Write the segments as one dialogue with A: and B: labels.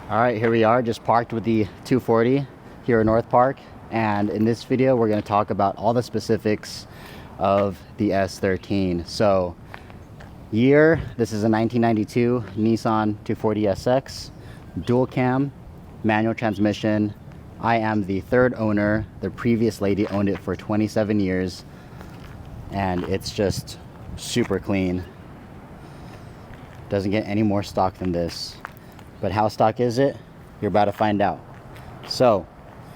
A: All right, here we are, just parked with the 240 here in North Park. And in this video, we're going to talk about all the specifics of the S13. So, year, this is a 1992 Nissan 240SX, dual cam, manual transmission. I am the third owner. The previous lady owned it for 27 years. And it's just super clean. Doesn't get any more stock than this. But how stock is it? You're about to find out. So,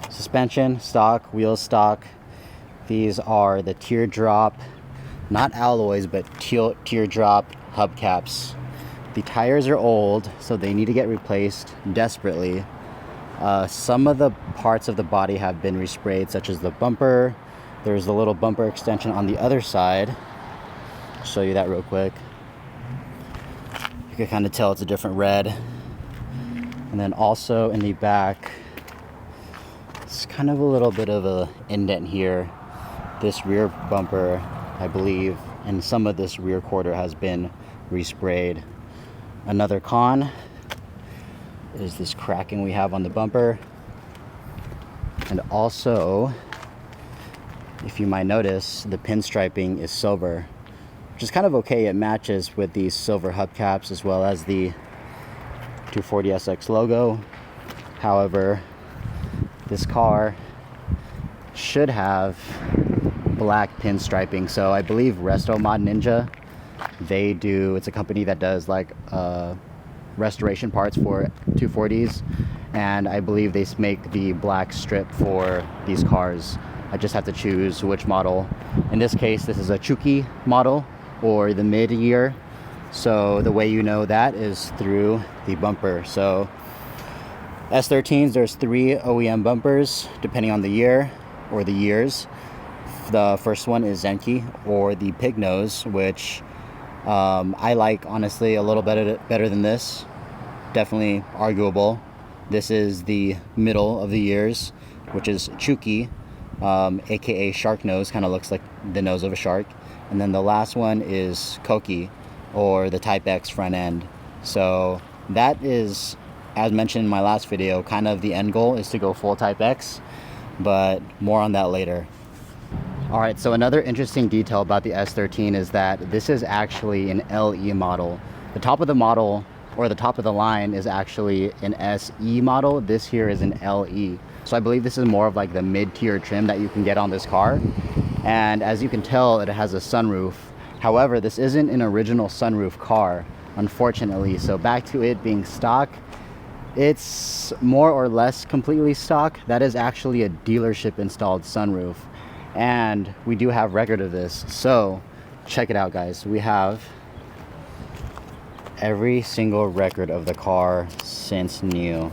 A: suspension, stock, wheels stock. These are the teardrop, not alloys, but teardrop hubcaps. The tires are old, so they need to get replaced desperately. Some of the parts of the body have been resprayed, such as the bumper. There's a little bumper extension on the other side. I'll show you that real quick. You can kind of tell it's a different red. And then also in the back, it's kind of a little bit of a indent here. This rear bumper, I believe, and some of this rear quarter has been resprayed. Another con is this cracking we have on the bumper. And also, if you might notice, the pinstriping is silver, which is kind of okay. It matches with these silver hubcaps as well as the 240SX logo. However, this car should have black pinstriping. So I believe Resto Mod Ninja, they do, it's a company that does like restoration parts for 240s, and I believe they make the black strip for these cars. I just have to choose which model. In this case, this is a Chuki model, or the mid-year. So the way you know that is through the bumper. So S13s, there's 3 OEM bumpers depending on the year or the years. The first one is Zenki, or the pig nose, which I like, honestly, a little better than this. Definitely arguable. This is the middle of the years, which is Chuki, aka shark nose, kind of looks like the nose of a shark. And then the last one is Koki, or the Type X front end. So that is, as mentioned in my last video, kind of the end goal is to go full Type X, but more on that later. All right, so another interesting detail about the S13 is that this is actually an LE model. The top of the model, or the top of the line, is actually an SE model. This here is an LE. So I believe this is more of like the mid-tier trim that you can get on this car. And as you can tell, it has a sunroof. However, this isn't an original sunroof car, unfortunately. So back to it being stock, it's more or less completely stock. That is actually a dealership installed sunroof. And we do have record of this. So check it out, guys. We have every single record of the car since new.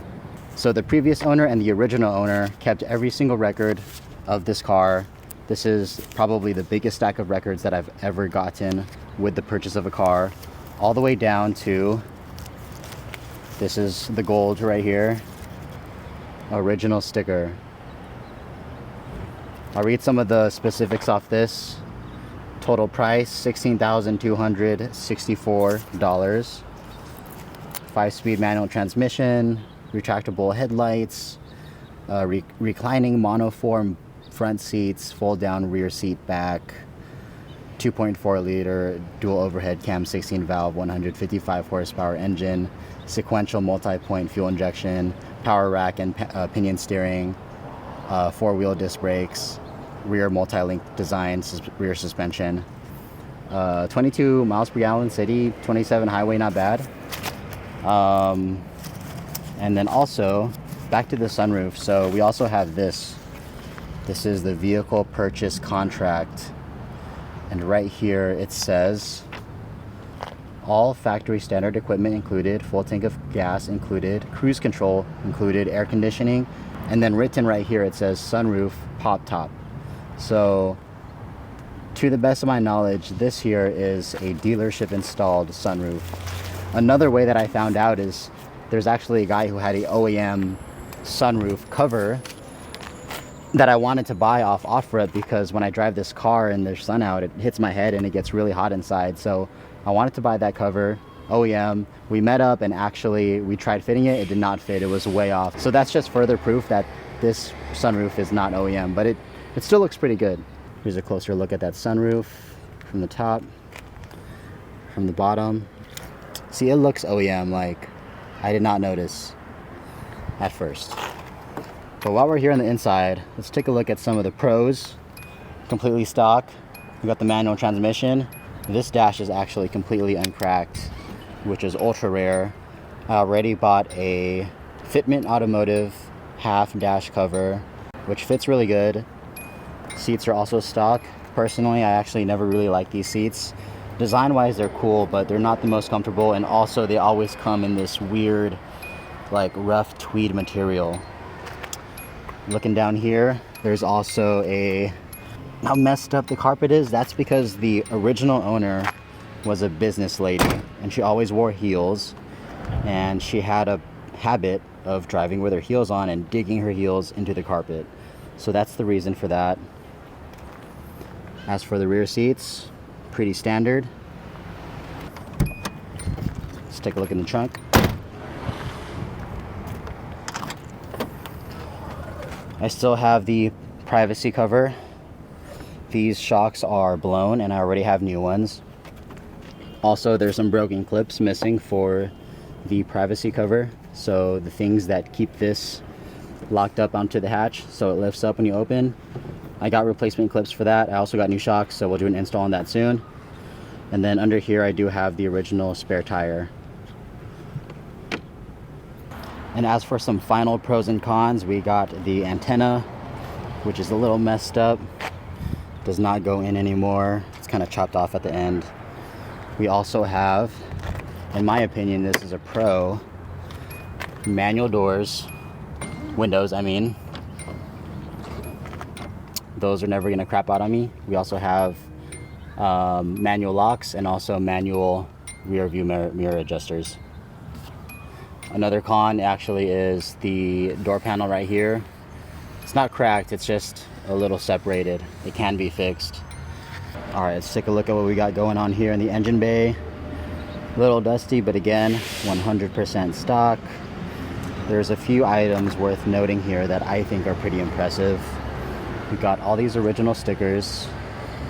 A: So the previous owner and the original owner kept every single record of this car. This is probably the biggest stack of records that I've ever gotten with the purchase of a car, all the way down to, this is the gold right here, original sticker. I'll read some of the specifics off this. Total price, $16,264. 5-speed manual transmission, retractable headlights, reclining monoform front seats, fold down rear seat back, 2.4 liter dual overhead cam 16 valve 155 horsepower engine, sequential multi-point fuel injection, power rack and pinion steering, 4-wheel disc brakes, rear multi-link design, rear suspension, 22 miles per gallon city, 27 highway, not bad. And then also back to the sunroof. So we also have this. This is the vehicle purchase contract, and right here it says all factory standard equipment included, full tank of gas included, cruise control included, air conditioning, and then written right here it says sunroof pop top. So to the best of my knowledge, this here is a dealership installed sunroof. Another way that I found out is there's actually a guy who had a OEM sunroof cover that I wanted to buy off OfferUp, because when I drive this car and there's sun out, it hits my head and it gets really hot inside. So I wanted to buy that cover. OEM. We met up and actually we tried fitting it. It did not fit. It was way off. So that's just further proof that this sunroof is not OEM, but it still looks pretty good. Here's a closer look at that sunroof from the top, from the bottom. See, it looks OEM. Like, I did not notice at first. But while we're here on the inside, let's take a look at some of the pros. Completely stock. We got the manual transmission. This dash is actually completely uncracked, which is ultra rare. I already bought a Fitment Automotive half dash cover, which fits really good. Seats are also stock. Personally, I actually never really liked these seats. Design wise, they're cool, but they're not the most comfortable, and also they always come in this weird, like, rough tweed material. Looking down here, there's also how messed up the carpet is. That's because the original owner was a business lady, and she always wore heels, and she had a habit of driving with her heels on and digging her heels into the carpet. So that's the reason for that. As for the rear seats, pretty standard. Let's take a look in the trunk. I still have the privacy cover. These shocks are blown and I already have new ones. Also, there's some broken clips missing for the privacy cover. So the things that keep this locked up onto the hatch so it lifts up when you open. I got replacement clips for that. I also got new shocks, so we'll do an install on that soon. And then under here I do have the original spare tire. And as for some final pros and cons, we got the antenna, which is a little messed up. Does not go in anymore. It's kind of chopped off at the end. We also have, in my opinion, this is a pro, manual doors, windows, I mean. Those are never gonna crap out on me. We also have manual locks and also manual rear view mirror adjusters. Another con actually is the door panel right here. It's not cracked, it's just a little separated. It can be fixed. All right, let's take a look at what we got going on here in the engine bay. A little dusty, but again, 100% stock. There's a few items worth noting here that I think are pretty impressive. We got all these original stickers.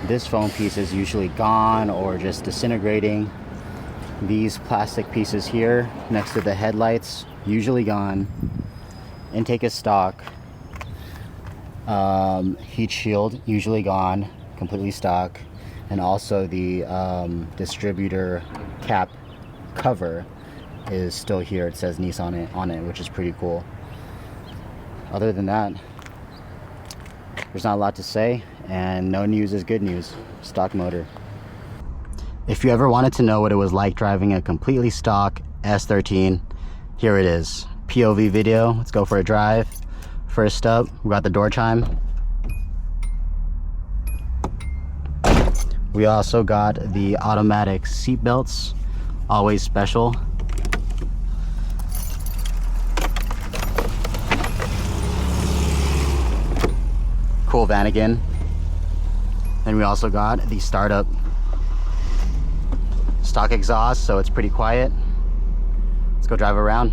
A: This foam piece is usually gone or just disintegrating. These plastic pieces here next to the headlights, usually gone. Intake is stock. Heat shield, usually gone, completely stock. And also the distributor cap cover is still here. It says Nissan on it, which is pretty cool. Other than that, there's not a lot to say, and no news is good news. Stock motor. If you ever wanted to know what it was like driving a completely stock S13, here it is. POV video. Let's go for a drive. First up, we got the door chime. We also got the automatic seat belts, always special. Cool Vanagon. Then we also got the startup stock exhaust, so it's pretty quiet. Let's go drive around.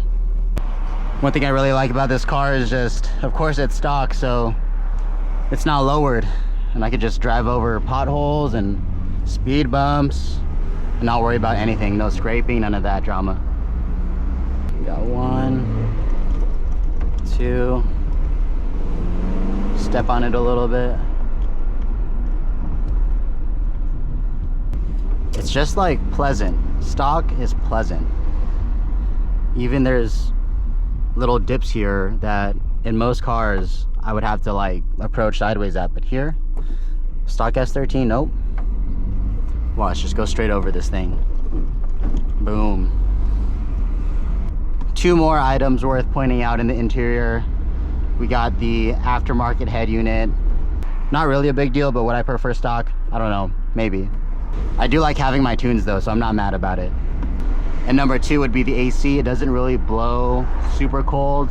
A: One thing I really like about this car is just, of course it's stock, so it's not lowered, and I could just drive over potholes and speed bumps and not worry about anything. No scraping, none of that drama. We got 1, 2. Step on it a little bit. It's just like pleasant. Stock is pleasant. Even there's little dips here that in most cars I would have to like approach sideways at, but here, stock S13, nope. Watch, just go straight over this thing. Boom. 2 more items worth pointing out in the interior. We got the aftermarket head unit. Not really a big deal, but would I prefer stock? I don't know, maybe. I do like having my tunes though, so I'm not mad about it. And number 2 would be the AC. It doesn't really blow super cold.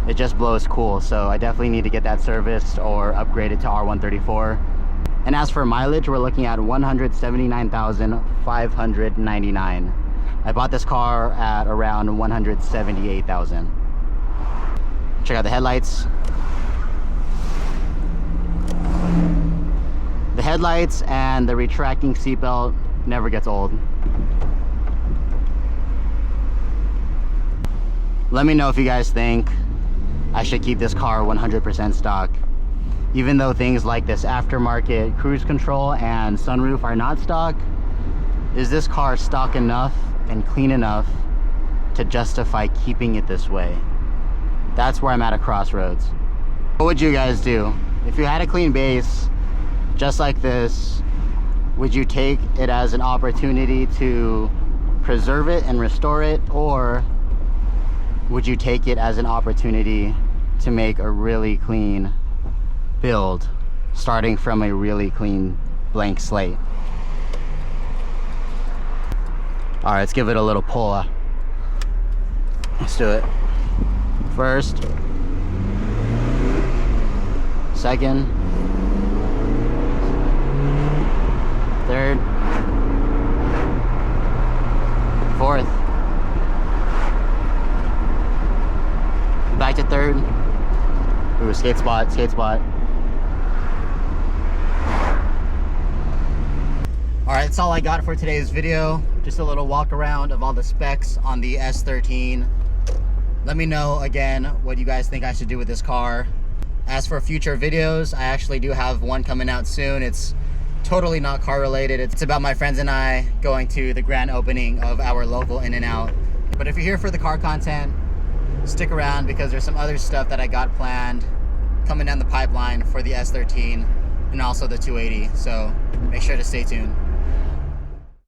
A: It just blows cool, so I definitely need to get that serviced or upgraded to R134. And as for mileage, we're looking at 179,599. I bought this car at around 178,000. Check out the headlights. The headlights and the retracting seatbelt never gets old. Let me know if you guys think I should keep this car 100% stock. Even though things like this aftermarket cruise control and sunroof are not stock, is this car stock enough and clean enough to justify keeping it this way? That's where I'm at a crossroads. What would you guys do? If you had a clean base just like this, would you take it as an opportunity to preserve it and restore it, or would you take it as an opportunity to make a really clean build, starting from a really clean blank slate? All right, let's give it a little pull. Let's do it. First, second, third, fourth, back to third. Ooh, skate spot, skate spot. All right, that's all I got for today's video. Just a little walk around of all the specs on the S13. Let me know again what you guys think I should do with this car. As for future videos, I actually do have one coming out soon. It's totally not car related. It's about my friends and I going to the grand opening of our local In-N-Out. But if you're here for the car content, stick around because there's some other stuff that I got planned coming down the pipeline for the S13 and also the 280. So make sure to stay tuned.